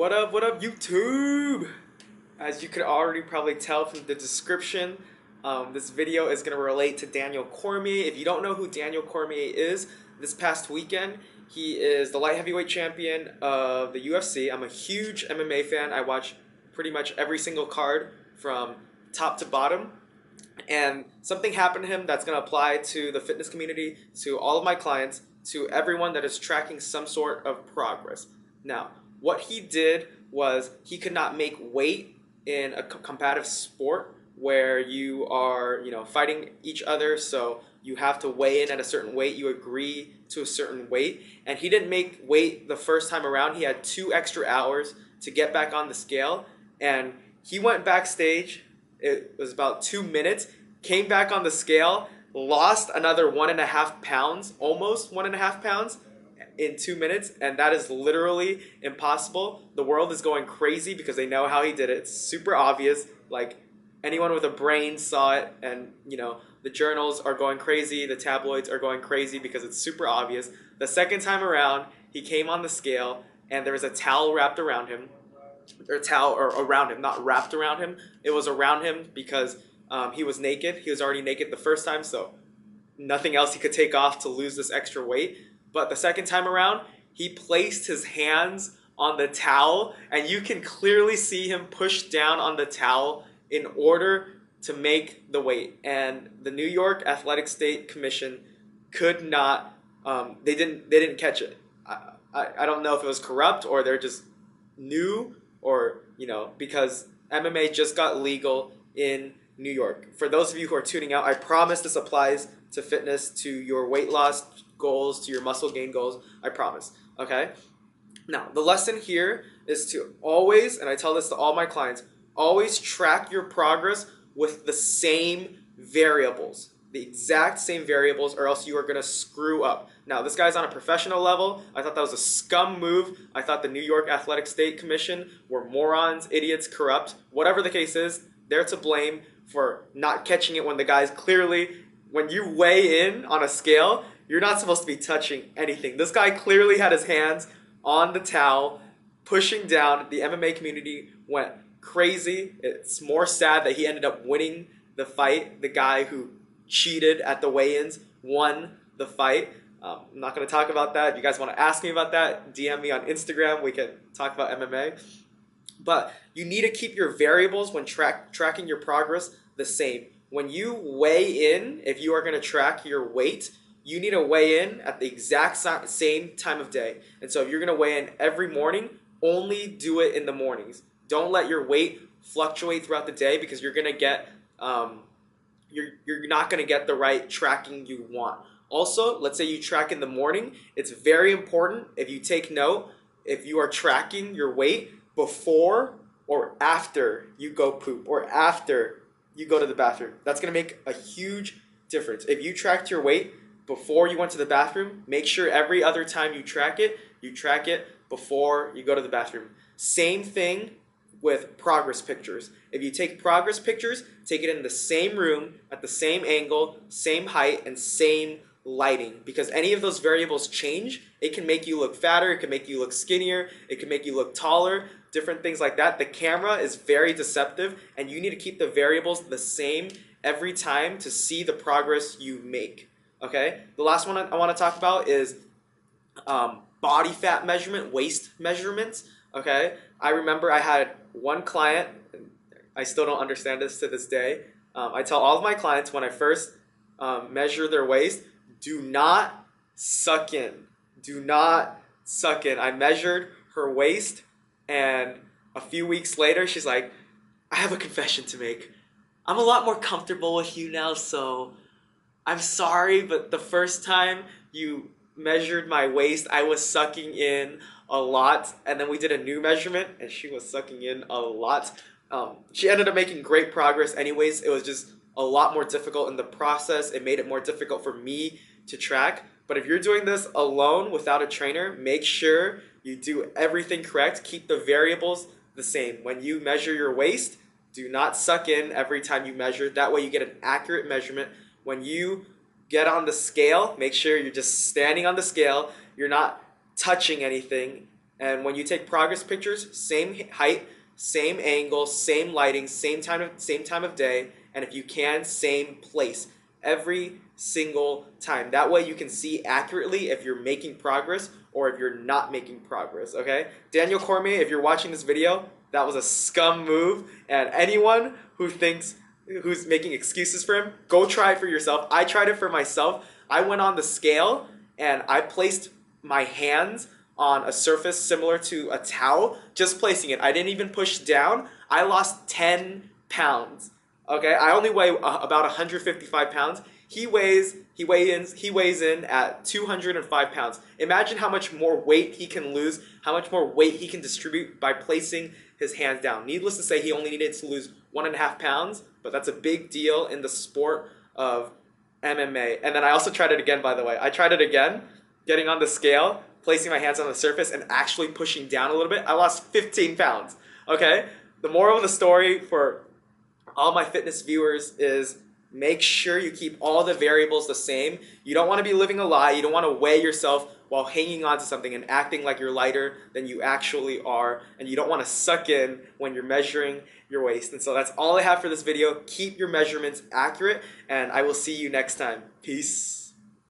What up, YouTube? As you could already probably tell from the description, this video is going to relate to Daniel Cormier. If you don't know who Daniel Cormier is, this past weekend, he is the light heavyweight champion of the UFC. I'm a huge MMA fan. I watch pretty much every single card from top to bottom. And something happened to him that's going to apply to the fitness community, to all of my clients, to everyone that is tracking some sort of progress. Now, what he did was he could not make weight in a combative sport where you are, fighting each other. So you have to weigh in at a certain weight. You agree to a certain weight. And he didn't make weight the first time around. He had 2 extra hours to get back on the scale. And he went backstage. It was about 2 minutes. Came back on the scale. Lost another 1.5 pounds. Almost 1.5 pounds. In 2 minutes, and that is literally impossible. The world is going crazy because they know how he did it. It's super obvious. Like, anyone with a brain saw it, and the journals are going crazy, the tabloids are going crazy because it's super obvious. The second time around, he came on the scale and there was a towel wrapped around him, or around him, not wrapped around him. It was around him because he was naked. He was already naked the first time, so nothing else he could take off to lose this extra weight. But the second time around, he placed his hands on the towel, and you can clearly see him push down on the towel in order to make the weight. And the New York Athletic State Commission could not, they didn't catch it. I don't know if it was corrupt or they're just new, or, because MMA just got legal in New York. For those of you who are tuning out, I promise this applies to fitness, to your weight loss goals, to your muscle gain goals. I promise. Okay? Now, the lesson here is to always, and I tell this to all my clients, always track your progress with the same variables. The exact same variables, or else you are going to screw up. Now, this guy's on a professional level. I thought that was a scum move. I thought the New York Athletic State Commission were morons, idiots, corrupt. Whatever the case is, they're to blame for not catching it when the guy's clearly, when you weigh in on a scale, you're not supposed to be touching anything. This guy clearly had his hands on the towel, pushing down. The MMA community went crazy. It's more sad that he ended up winning the fight. The guy who cheated at the weigh-ins won the fight. I'm not going to talk about that. If you guys want to ask me about that, DM me on Instagram. We can talk about MMA. But you need to keep your variables when tracking your progress the same. When you weigh in, if you are going to track your weight, you need to weigh in at the exact same time of day. And so if you're going to weigh in every morning, only do it in the mornings. Don't let your weight fluctuate throughout the day, because you're going to get you're not going to get the right tracking you want. Also, let's say you track in the morning. It's very important, if you take note, if you are tracking your weight before or after you go poop or after you go to the bathroom. That's going to make a huge difference. If you tracked your weight before you went to the bathroom, make sure every other time you track it before you go to the bathroom. Same thing with progress pictures. If you take progress pictures, take it in the same room, at the same angle, same height, and same lighting. Because any of those variables change, it can make you look fatter, it can make you look skinnier, it can make you look taller, different things like that. The camera is very deceptive, and you need to keep the variables the same every time to see the progress you make. Okay? The last one I want to talk about is body fat measurement, waist measurements. Okay? I remember I had one client, and I still don't understand this to this day. I tell all of my clients when I first measure their waist, do not suck in. Do not suck in. I measured her waist, and a few weeks later, she's like, I have a confession to make. I'm a lot more comfortable with you now, so I'm sorry, but the first time you measured my waist, I was sucking in a lot, and then we did a new measurement, and she was sucking in a lot. She ended up making great progress anyways. It was just a lot more difficult in the process. It made it more difficult for me to track. But if you're doing this alone without a trainer, make sure you do everything correct. Keep the variables the same. When you measure your waist, do not suck in every time you measure. That way you get an accurate measurement. When you get on the scale, make sure you're just standing on the scale. You're not touching anything. And when you take progress pictures, same height, same angle, same lighting, same time of day, and if you can, same place every single time. That way you can see accurately if you're making progress or if you're not making progress, okay? Daniel Cormier, if you're watching this video, that was a scum move, and anyone who's making excuses for him, go try it for yourself. I tried it for myself. I went on the scale and I placed my hands on a surface similar to a towel, just placing it. I didn't even push down. I lost 10 pounds. Okay, I only weigh about 155 pounds. He weighs in at 205 pounds. Imagine how much more weight he can lose, how much more weight he can distribute by placing his hands down. Needless to say, he only needed to lose 1.5 pounds, but that's a big deal in the sport of MMA. And then I also tried it again, by the way. I tried it again, getting on the scale, placing my hands on the surface, and actually pushing down a little bit. I lost 15 pounds. Okay? The moral of the story for all my fitness viewers is make sure you keep all the variables the same. You don't want to be living a lie. You don't want to weigh yourself while hanging on to something and acting like you're lighter than you actually are. And you don't want to suck in when you're measuring your waist. And so that's all I have for this video. Keep your measurements accurate, and I will see you next time. Peace.